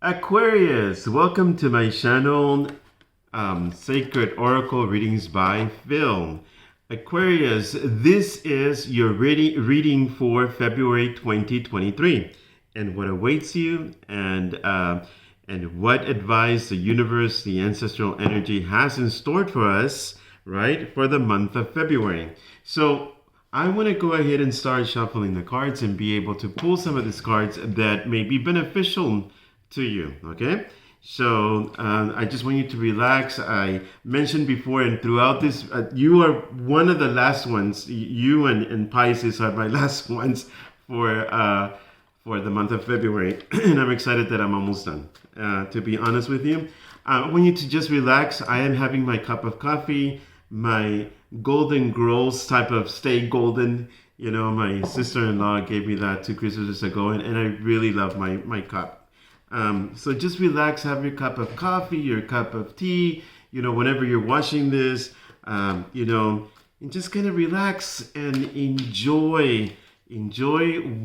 Aquarius, welcome to my channel, Sacred Oracle Readings by Phil. Aquarius, this is your reading for February 2023 and what awaits you and what advice the universe, the ancestral energy has in store for us, right, for the month of February. So I want to go ahead and start shuffling the cards and be able to pull some of these cards that may be beneficial to you, okay? So I just want you to relax. I mentioned before and throughout this, you are one of the last ones. You and Pisces are my last ones for the month of February. And I'm excited that I'm almost done. To be honest with you, I want you to just relax. I am having my cup of coffee, my golden girls type of stay golden. You know, my sister-in-law gave me that 2 Christmases ago, and I really love my cup. So just relax, have your cup of coffee, your cup of tea, you know, whenever you're watching this, you know, and just kind of relax and enjoy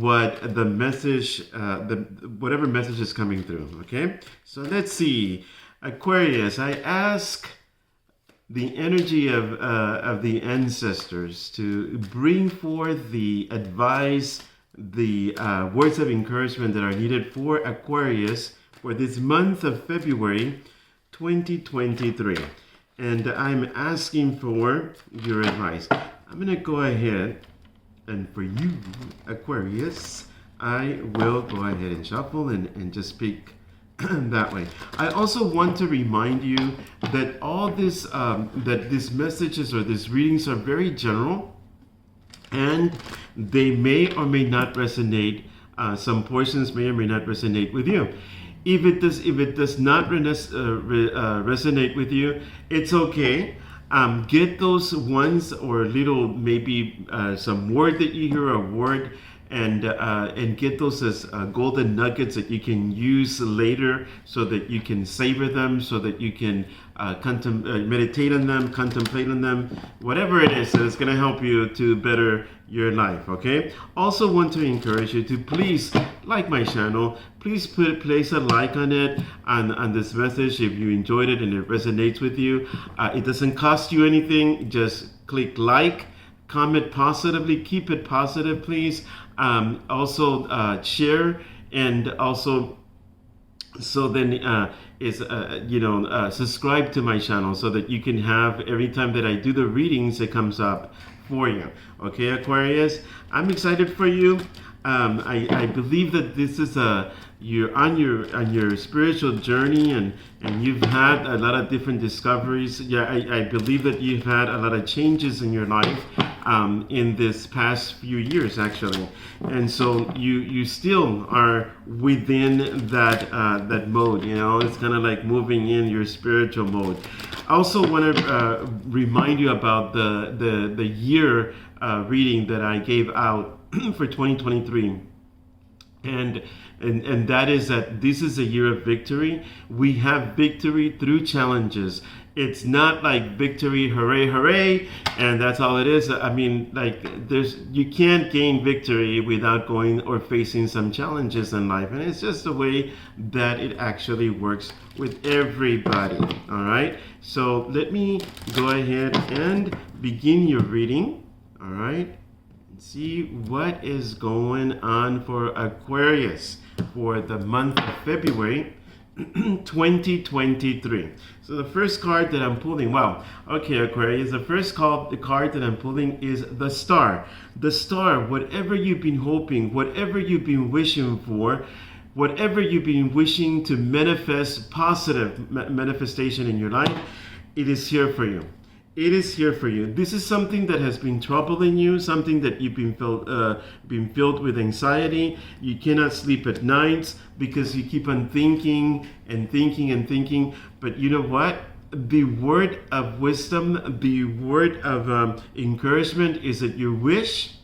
what the message, whatever message is coming through, okay? So let's see. Aquarius, I ask the energy of the ancestors to bring forth the advice, the words of encouragement that are needed for Aquarius for this month of February 2023. And I'm asking for your advice. I'm going to go ahead and for you, Aquarius, I will go ahead and shuffle and just speak that way. I also want to remind you that all this, that these messages or these readings are very general, and they may or may not resonate. Some portions may or may not resonate with you. If it does not resonate with you, it's okay. Get those ones or little maybe some word that you hear, a word, and get those as golden nuggets that you can use later, so that you can savor them, so that you can meditate on them, contemplate on them, whatever it is that is going to help you to better your life, okay? Also want to encourage you to please like my channel. Please place a like on it, on this message if you enjoyed it and it resonates with you. It doesn't cost you anything. Just click like, comment positively, keep it positive, please. Also share, and also so then subscribe to my channel so that you can have every time that I do the readings, it comes up for you. Okay, Aquarius, I'm excited for you. I believe that this is you're on your spiritual journey, and you've had a lot of different discoveries. Yeah, I believe that you've had a lot of changes in your life in this past few years, actually, and so you still are within that mode. You know, it's kind of like moving in your spiritual mode. I also want to remind you about the year reading that I gave out for 2023, and that is that this is a year of victory. We have victory through challenges. It's not like victory, hooray, hooray, and that's all it is. I mean, like, you can't gain victory without going or facing some challenges in life, and it's just the way that it actually works with everybody. All right, so let me go ahead and begin your reading. All right, see what is going on for Aquarius for the month of February 2023. So the first card that I'm pulling, wow, okay, Aquarius, the first card that I'm pulling is the Star. The Star, whatever you've been hoping, whatever you've been wishing for, whatever you've been wishing to manifest, positive manifestation in your life, it is here for you. It is here for you. This is something that has been troubling you, something that you've been filled with anxiety. You cannot sleep at nights because you keep on thinking and thinking and thinking. But you know what? The word of wisdom, the word of encouragement is that your wish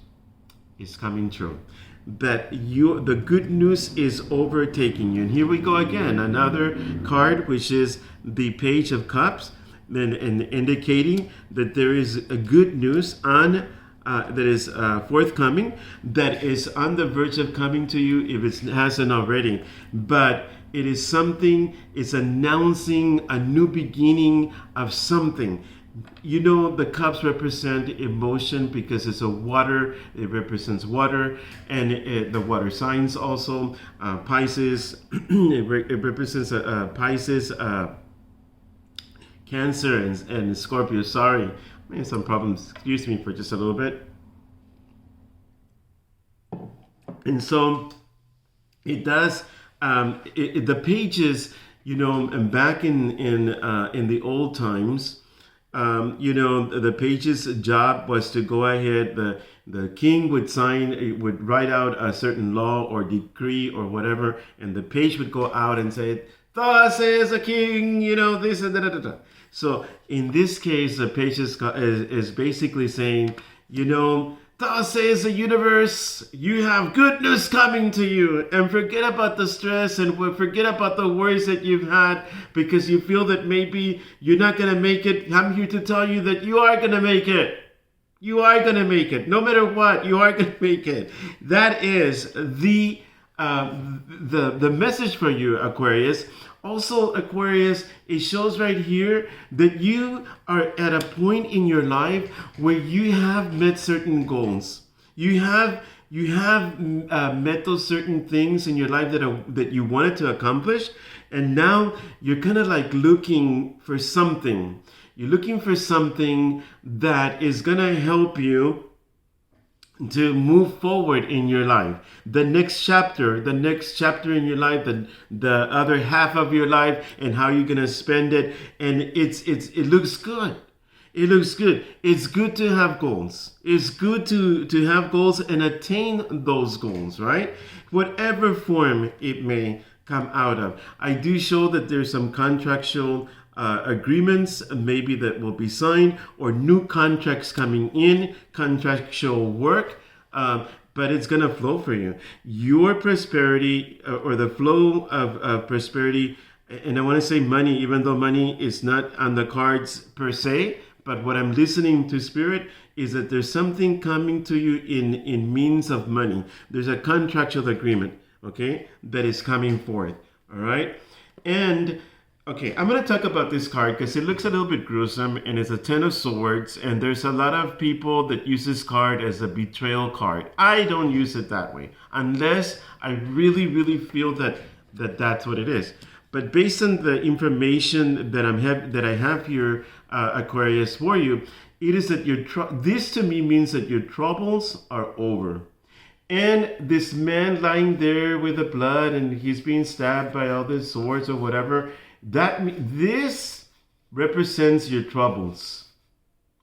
is coming true. That the good news is overtaking you. And here we go again, another card, which is the Page of Cups. And indicating that there is a good news on forthcoming, that is on the verge of coming to you if it hasn't already. But it is something, it's announcing a new beginning of something. You know, the cups represent emotion because it's a water. It represents water, and the water signs also. Pisces, it represents Pisces, Cancer, and Scorpio. Sorry, I had some problems. Excuse me for just a little bit. And so it does. The pages, you know, and back in the old times. You know, the page's job was to go ahead. The king would would write out a certain law or decree or whatever, and the page would go out and say, "Thus says the king," you know, this and that. So in this case, the page is basically saying, you know, "Thus says the universe, you have good news coming to you, and forget about the stress and forget about the worries that you've had because you feel that maybe you're not going to make it. I'm here to tell you that you are going to make it. You are going to make it. No matter what, you are going to make it." That is the message for you, Aquarius. Also, Aquarius, it shows right here that you are at a point in your life where you have met certain goals. You have met those certain things in your life that you wanted to accomplish, and now you're kind of like looking for something. You're looking for something that is gonna help you to move forward in your life. The next chapter in your life, the other half of your life, and how you're gonna spend it. And it looks good. It looks good. It's good to have goals. It's good to have goals and attain those goals, right? Whatever form it may come out of. I do show that there's some contractual agreements maybe that will be signed, or new contracts coming in, contractual work, but it's going to flow for you. Your prosperity, or the flow of prosperity, and I want to say money, even though money is not on the cards per se, but what I'm listening to Spirit is that there's something coming to you in means of money. There's a contractual agreement, okay, that is coming forth, all right? And okay, I'm going to talk about this card because it looks a little bit gruesome, and it's a Ten of Swords, and there's a lot of people that use this card as a betrayal card. I don't use it that way unless I really, really feel that that's what it is. But based on the information that I have here, Aquarius, for you, it is that this to me means that your troubles are over. And this man lying there with the blood, and he's being stabbed by all the swords or whatever, this represents your troubles.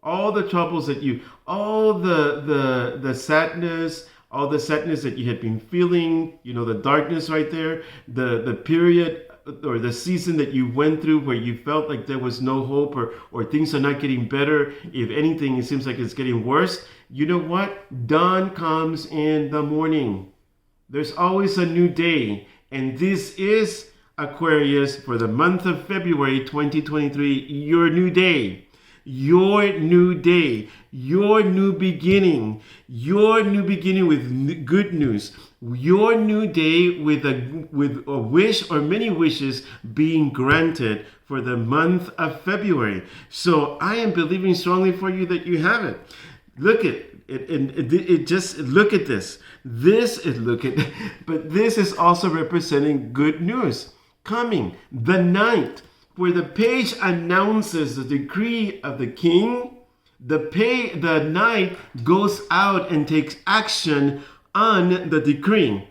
All the troubles that all the sadness, all the sadness that you had been feeling, you know, the darkness right there, the period or the season that you went through where you felt like there was no hope, or things are not getting better. If anything, it seems like it's getting worse. You know what? Dawn comes in the morning. There's always a new day. And this is, Aquarius, for the month of February 2023, your new day. Your new day. Your new beginning. Your new beginning with good news. Your new day with a wish or many wishes being granted for the month of February. So I am believing strongly for you that you have it. Look at it, just look at this. But this is also representing good news coming. The night where the page announces the decree of the king, the knight goes out and takes action on the decree,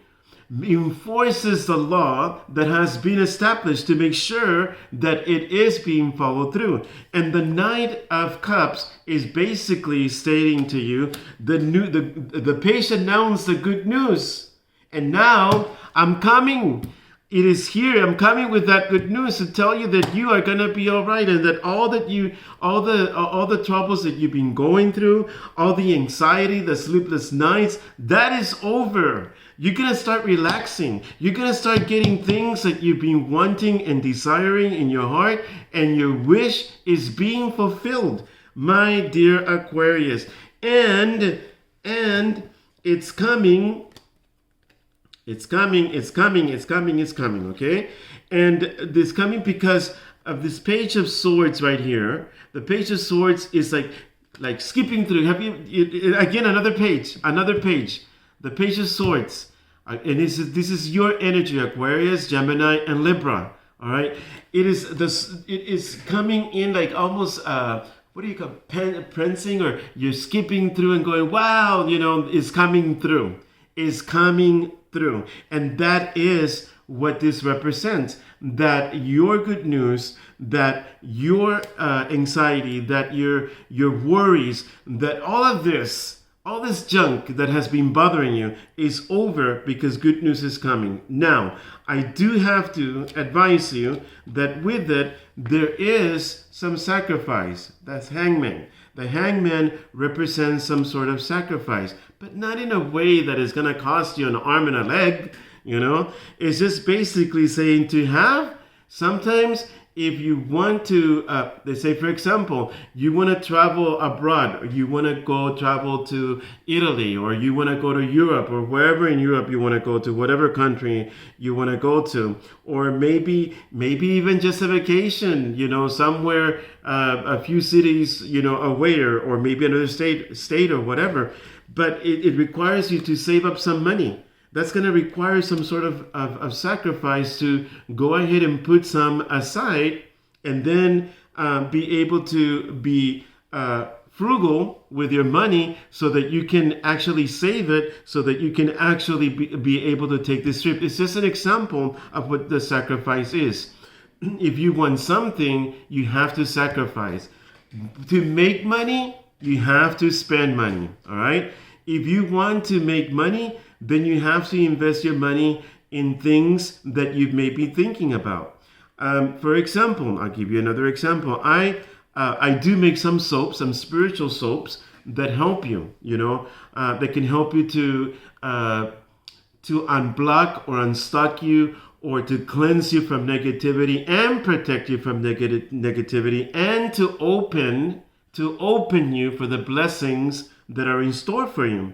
enforces the law that has been established to make sure that it is being followed through. And the Knight of Cups is basically stating to you, the page announced the good news, and now I'm coming. It is here. I'm coming with that good news to tell you that you are going to be all right, and that all the troubles that you've been going through, all the anxiety, the sleepless nights, that is over. You're going to start relaxing. You're going to start getting things that you've been wanting and desiring in your heart, and your wish is being fulfilled, my dear Aquarius. And it's coming. It's coming, it's coming, it's coming, it's coming, okay? And this coming because of this page of swords right here. The page of swords is like skipping through. Again, another page. The page of swords. And this is your energy, Aquarius, Gemini, and Libra, all right? It is coming in like almost, what do you call it? Prancing, or you're skipping through and going, wow, is coming through. And that is what this represents, that your good news, that your anxiety, that your worries, that all this junk that has been bothering you is over because good news is coming. Now, I do have to advise you that with it, there is some sacrifice. That's Hangman. The Hangman represents some sort of sacrifice, but not in a way that is going to cost you an arm and a leg, It's just basically saying to have, sometimes if you want to, let's say, for example, you want to travel abroad, or you want to travel to Italy, or you want to go to Europe, or wherever in Europe you want to go to, whatever country you want to go to, or maybe even just a vacation, somewhere a few cities, away, or maybe another state or whatever. But it requires you to save up some money. That's going to require some sort of sacrifice to go ahead and put some aside, and then be able to be frugal with your money so that you can actually save it, so that you can actually be able to take this trip. It's just an example of what the sacrifice is. If you want something, you have to sacrifice. To make money, you have to spend money, all right? If you want to make money, then you have to invest your money in things that you may be thinking about. For example, I'll give you another example. I do make some soaps, some spiritual soaps that help you, that can help you to unblock or unstuck you, or to cleanse you from negativity and protect you from negativity, and to open you for the blessings that are in store for you.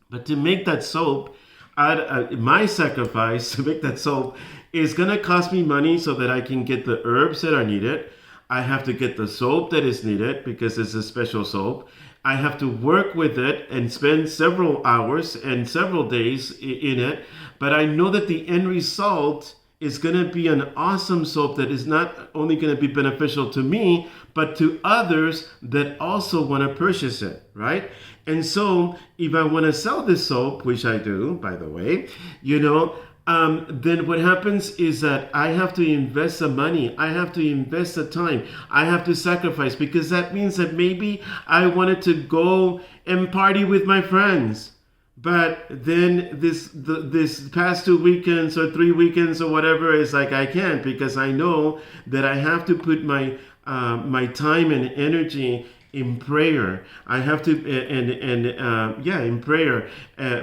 But to make that soap, my sacrifice to make that soap is going to cost me money so that I can get the herbs that are needed. I have to get the soap that is needed because it's a special soap. I have to work with it and spend several hours and several days in it. But I know that the end result is going to be an awesome soap that is not only going to be beneficial to me, but to others that also want to purchase it, right? And so if I want to sell this soap, which I do, by the way, then what happens is that I have to invest the money. I have to invest the time. I have to sacrifice, because that means that maybe I wanted to go and party with my friends. But then this past 2 weekends or 3 weekends or whatever is like I can't, because I know that I have to put my time and energy in prayer. I have to in prayer,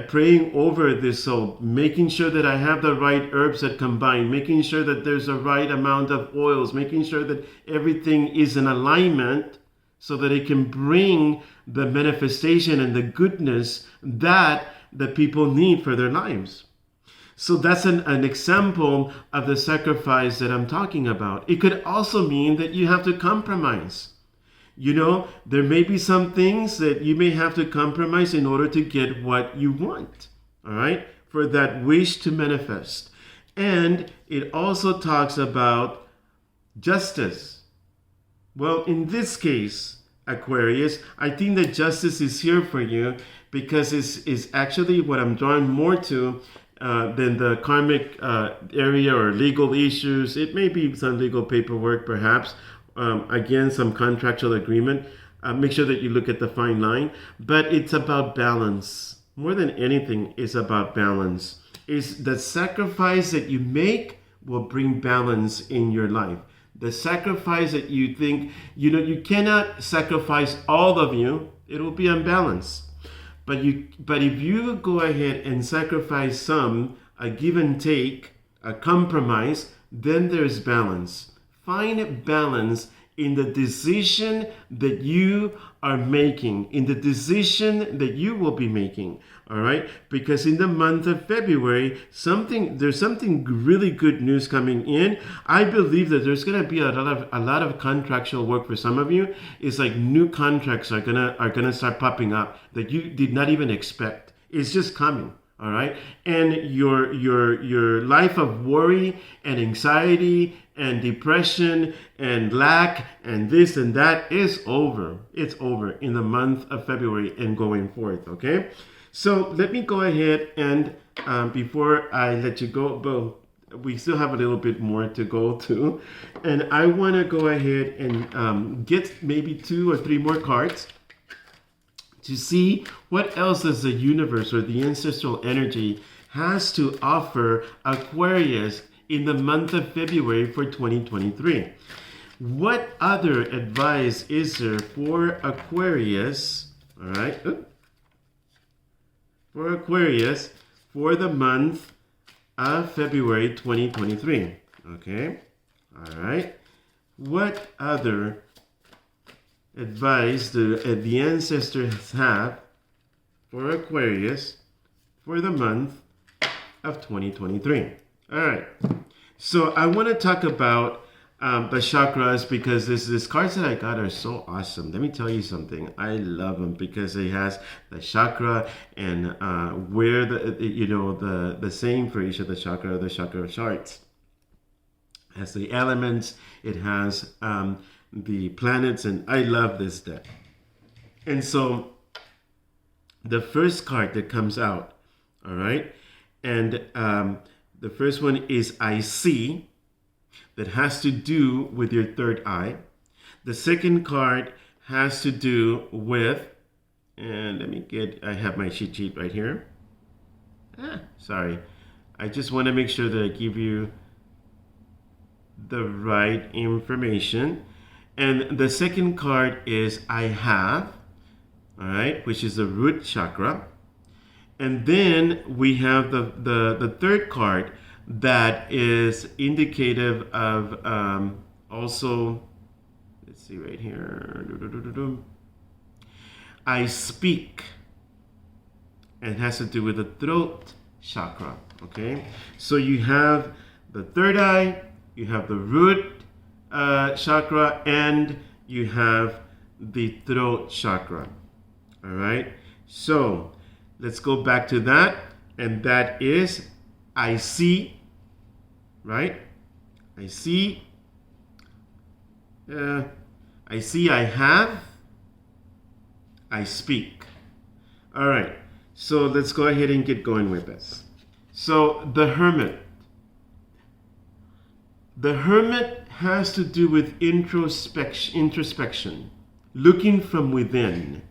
praying over this soap, making sure that I have the right herbs that combine, making sure that there's the right amount of oils, making sure that everything is in alignment, so that it can bring the manifestation and the goodness that the people need for their lives. So that's an example of the sacrifice that I'm talking about. It could also mean that you have to compromise. There may be some things that you may have to compromise in order to get what you want, all right, for that wish to manifest. And it also talks about justice. Well, in this case, Aquarius, I think that justice is here for you, because it's actually what I'm drawing more to than the karmic area or legal issues. It may be some legal paperwork, perhaps. Again, some contractual agreement. Make sure that you look at the fine line. But it's about balance. More than anything, it's about balance. It's the sacrifice that you make will bring balance in your life. The sacrifice that you think, you cannot sacrifice all of you. It will be unbalanced. But if you go ahead and sacrifice some, a give and take, a compromise, then there's balance. Find balance in the decision that you are making, in the decision that you will be making. All right, because in the month of February, there's something really good news coming in. I believe that there's gonna be a lot of contractual work for some of you. It's like new contracts are gonna start popping up that you did not even expect. It's just coming. All right, and your life of worry and anxiety and depression and lack and this and that is over. It's over in the month of February and going forth. Okay, so let me go ahead and before I let you go, but we still have a little bit more to go to, and I want to go ahead and get maybe 2 or 3 more cards to see what else does the universe or the ancestral energy has to offer Aquarius in the month of February for 2023. What other advice is there for Aquarius, all right, for Aquarius for the month of February 2023, okay, all right, what other advice the ancestors have for Aquarius for the month of 2023. All right, so I want to talk about the chakras because these cards that I got are so awesome. Let me tell you something. I love them because it has the chakra and where the same for each of the chakra charts. It has the elements. It has the planets, and I love this deck. And so the first card that comes out, all right, and the first one is I see, that has to do with your third eye. The second card has to do with, and I have my cheat sheet right here. Sorry, I just want to make sure that I give you the right information. And the second card is I have, all right, which is the root chakra. And then we have the third card that is indicative of also, let's see right here, I speak, and it has to do with the throat chakra, okay? So you have the third eye, you have the root chakra, and you have the throat chakra. All right, so let's go back to that, and that is I see, right? I see, I have, I speak. All right, so let's go ahead and get going with this. So the Hermit. The Hermit has to do with introspection, looking from within.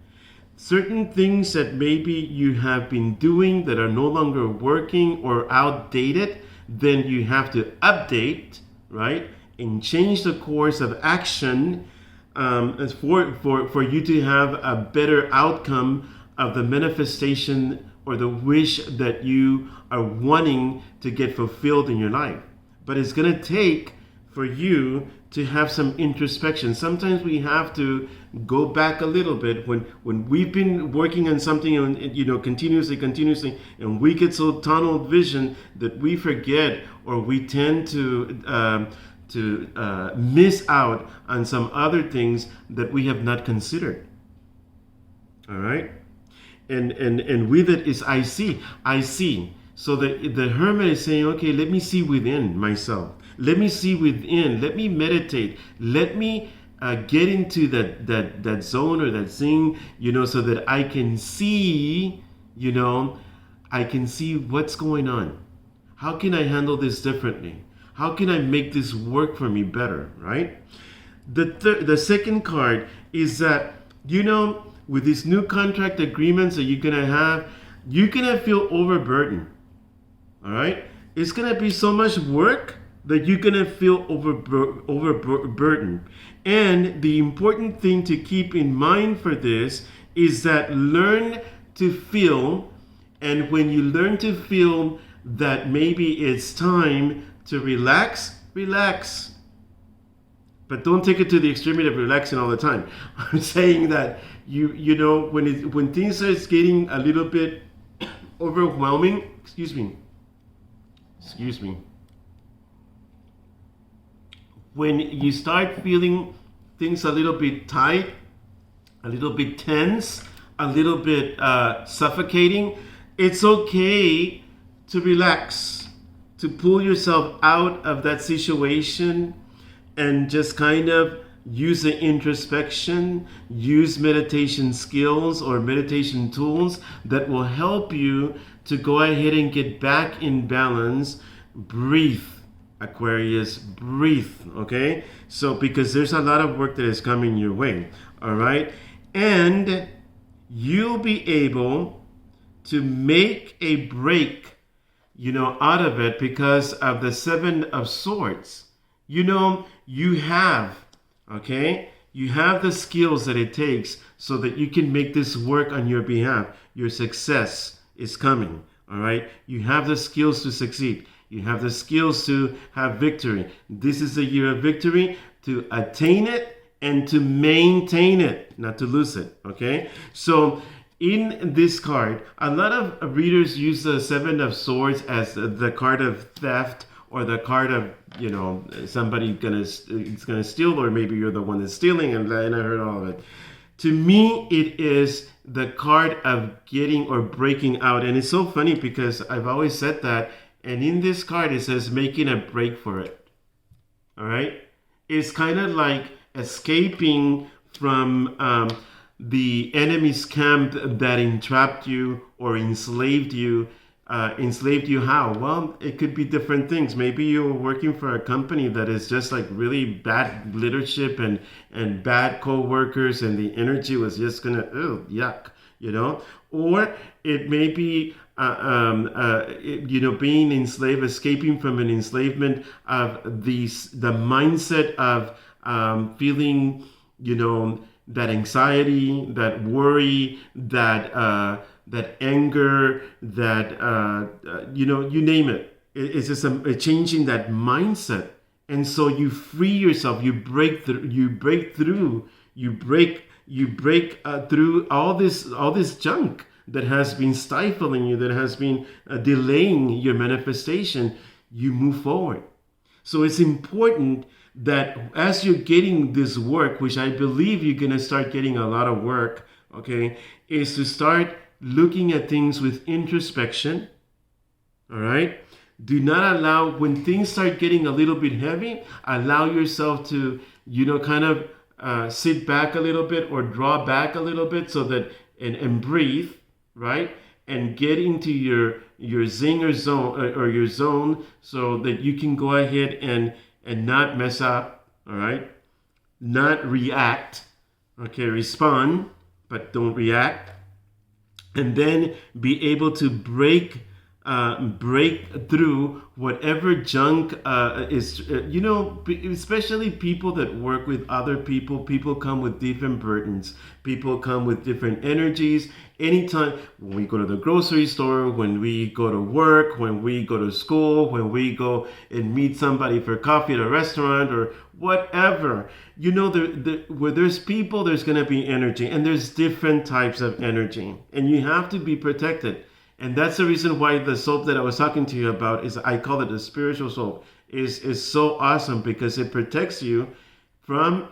Certain things that maybe you have been doing that are no longer working or outdated, then you have to update, right? And change the course of action for you to have a better outcome of the manifestation or the wish that you are wanting to get fulfilled in your life. But it's going to take for you to have some introspection. Sometimes we have to go back a little bit when we've been working on something and continuously, and we get so tunnel vision that we forget or we tend to miss out on some other things that we have not considered. All right, and with it is I see. So the Hermit is saying, okay, let me see within myself. Let me see within. Let me meditate. Let me get into that zone or that thing, so that I can see, I can see what's going on. How can I handle this differently? How can I make this work for me better, right? The second card is that, with these new contract agreements that you're going to feel overburdened. All right, it's gonna be so much work that you're gonna feel overburdened. And the important thing to keep in mind for this is that learn to feel, and when you learn to feel that maybe it's time to relax. But don't take it to the extremity of relaxing all the time. I'm saying that you know when things are getting a little bit overwhelming, excuse me, when you start feeling things a little bit tight, a little bit tense, a little bit suffocating, it's okay to relax, to pull yourself out of that situation and just kind of use the introspection, use meditation skills or meditation tools that will help you to go ahead and get back in balance. Breathe, Aquarius, breathe, okay? So, because there's a lot of work that is coming your way, all right? And you'll be able to make a break, out of it because of the Seven of Swords. You have the skills that it takes so that you can make this work on your behalf. Your success is coming, all right? You have the skills to succeed. You have the skills to have victory. This is a year of victory, to attain it and to maintain it, not to lose it, okay? So in this card, a lot of readers use the Seven of Swords as the card of theft, or the card of, somebody is gonna steal, or maybe you're the one that's stealing, and I heard all of it. To me, it is the card of getting or breaking out. And it's so funny because I've always said that, and in this card it says making a break for it. All right? It's kind of like escaping from the enemy's camp that entrapped you or enslaved you. Enslaved you how? Well, it could be different things. Maybe you're working for a company that is just like really bad leadership and bad co-workers, and the energy was just gonna, yuck, Or it may be, being enslaved, escaping from an enslavement of the mindset of feeling, that anxiety, that worry, that anger, that you name it. It's just a changing that mindset, and so you free yourself. You break through. You break through all this junk that has been stifling you, that has been delaying your manifestation. You move forward. So it's important that as you're getting this work, which I believe you're gonna start getting a lot of work, okay, is to start looking at things with introspection, all right? Do not allow, when things start getting a little bit heavy, allow yourself to, kind of sit back a little bit or draw back a little bit so that, and breathe, right? And get into your zinger zone or your zone so that you can go ahead and not mess up, all right? Not react, okay? Respond, but don't react. And then be able to break through whatever junk is, especially people that work with other people. People come with different burdens. People come with different energies. Anytime when we go to the grocery store, when we go to work, when we go to school, when we go and meet somebody for coffee at a restaurant or whatever, where there's people, there's going to be energy, and there's different types of energy, and you have to be protected. And that's the reason why the soap that I was talking to you about is, I call it a spiritual soap, is so awesome, because it protects you from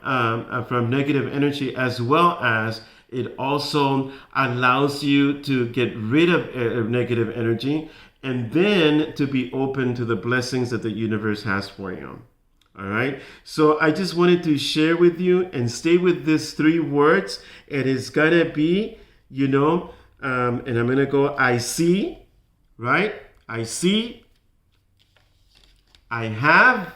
negative energy, as well as it also allows you to get rid of negative energy, and then to be open to the blessings that the universe has for you. All right. So I just wanted to share with you and stay with these 3 words. It is going to be, and I'm going to go, I see, right? I see, I have,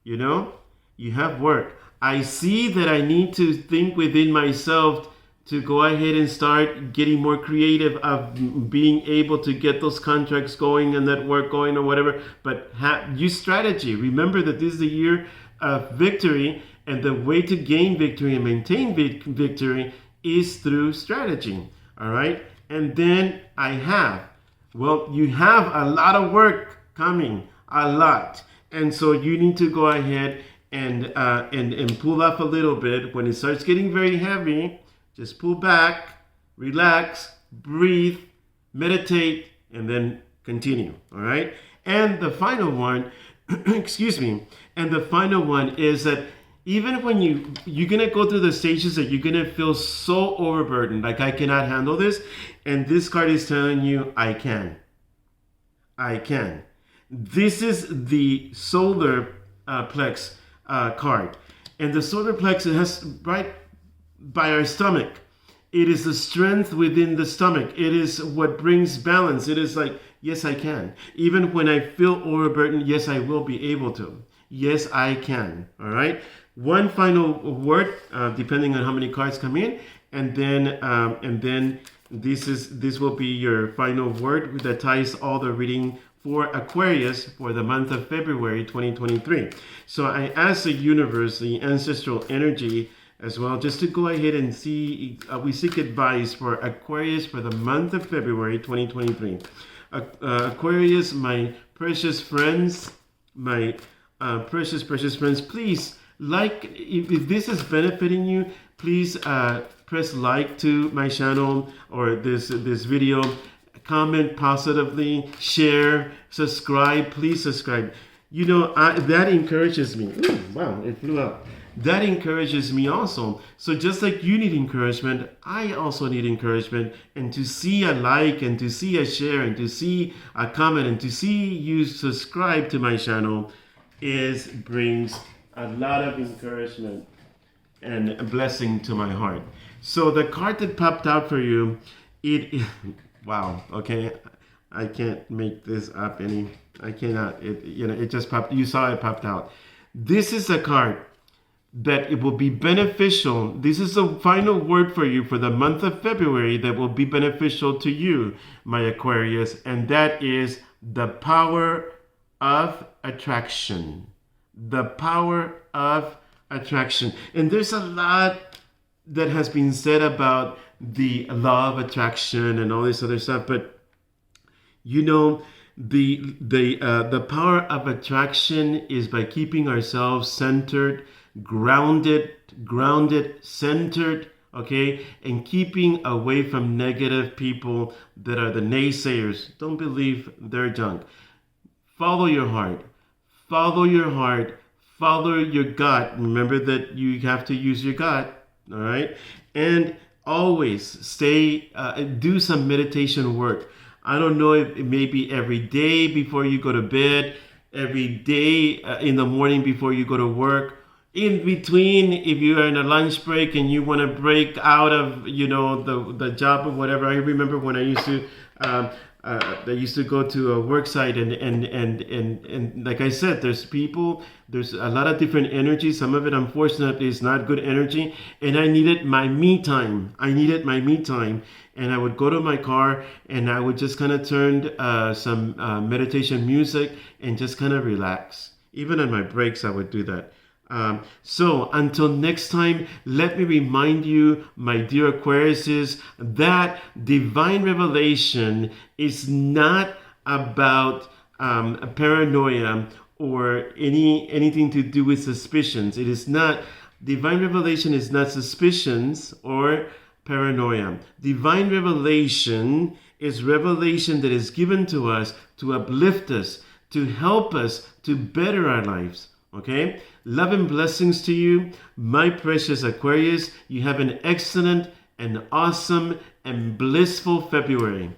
you have work. I see that I need to think within myself to go ahead and start getting more creative of being able to get those contracts going and that work going or whatever. But use strategy. Remember that this is the year of victory, and the way to gain victory and maintain victory is through strategy. All right. And then I have. Well, you have a lot of work coming, a lot. And so you need to go ahead and pull up a little bit. When it starts getting very heavy, just pull back, relax, breathe, meditate, and then continue. All right. And the final one, excuse me. And the final one is that even when you're gonna go through the stages that you're gonna feel so overburdened, like I cannot handle this, and this card is telling you, I can. I can. This is the solar plex card, and the solar plex, it has right by our stomach. It is the strength within the stomach. It is what brings balance. It is like, yes, I can. Even when I feel overburdened, yes, I will be able to. Yes, I can. All right. One final word, depending on how many cards come in, and then this will be your final word that ties all the reading for Aquarius for the month of February 2023. So I ask the universe, the ancestral energy, as well, just to go ahead and see, we seek advice for Aquarius for the month of February 2023. Aquarius, my precious friends, my precious friends, please, like, if this is benefiting you, please press like to my channel or this video, comment positively, share, subscribe, please subscribe. You know, that encourages me. Ooh, wow, it flew up. That encourages me also. So just like you need encouragement, I also need encouragement. And to see a like, and to see a share, and to see a comment, and to see you subscribe to my channel brings a lot of encouragement and a blessing to my heart. So the card that popped out for you, wow, okay, I can't make this up any. I cannot. It just popped. You saw it popped out. This is a card that it will be beneficial. This is the final word for you for the month of February that will be beneficial to you, my Aquarius, and that is the power of attraction. The power of attraction. And there's a lot that has been said about the law of attraction and all this other stuff, but you know, the power of attraction is by keeping ourselves centered, grounded, centered, okay, and keeping away from negative people that are the naysayers. Don't believe their junk. Follow your heart. Follow your heart. Follow your gut. Remember that you have to use your gut, all right? And always do some meditation work. I don't know if it may be every day before you go to bed, every day in the morning before you go to work. In between, if you are in a lunch break and you want to break out of, the job or whatever. I remember when I used to go to a work site and like I said, there's a lot of different energy. Some of it, unfortunately, is not good energy. And I needed my me time. And I would go to my car and I would just kind of turn some meditation music and just kind of relax. Even on my breaks, I would do that. So until next time, let me remind you, my dear Aquariuses, that divine revelation is not about paranoia or anything to do with suspicions. It is not. Divine revelation is not suspicions or paranoia. Divine revelation is revelation that is given to us to uplift us, to help us to better our lives. Okay? Love and blessings to you, my precious Aquarius. You have an excellent and awesome and blissful February.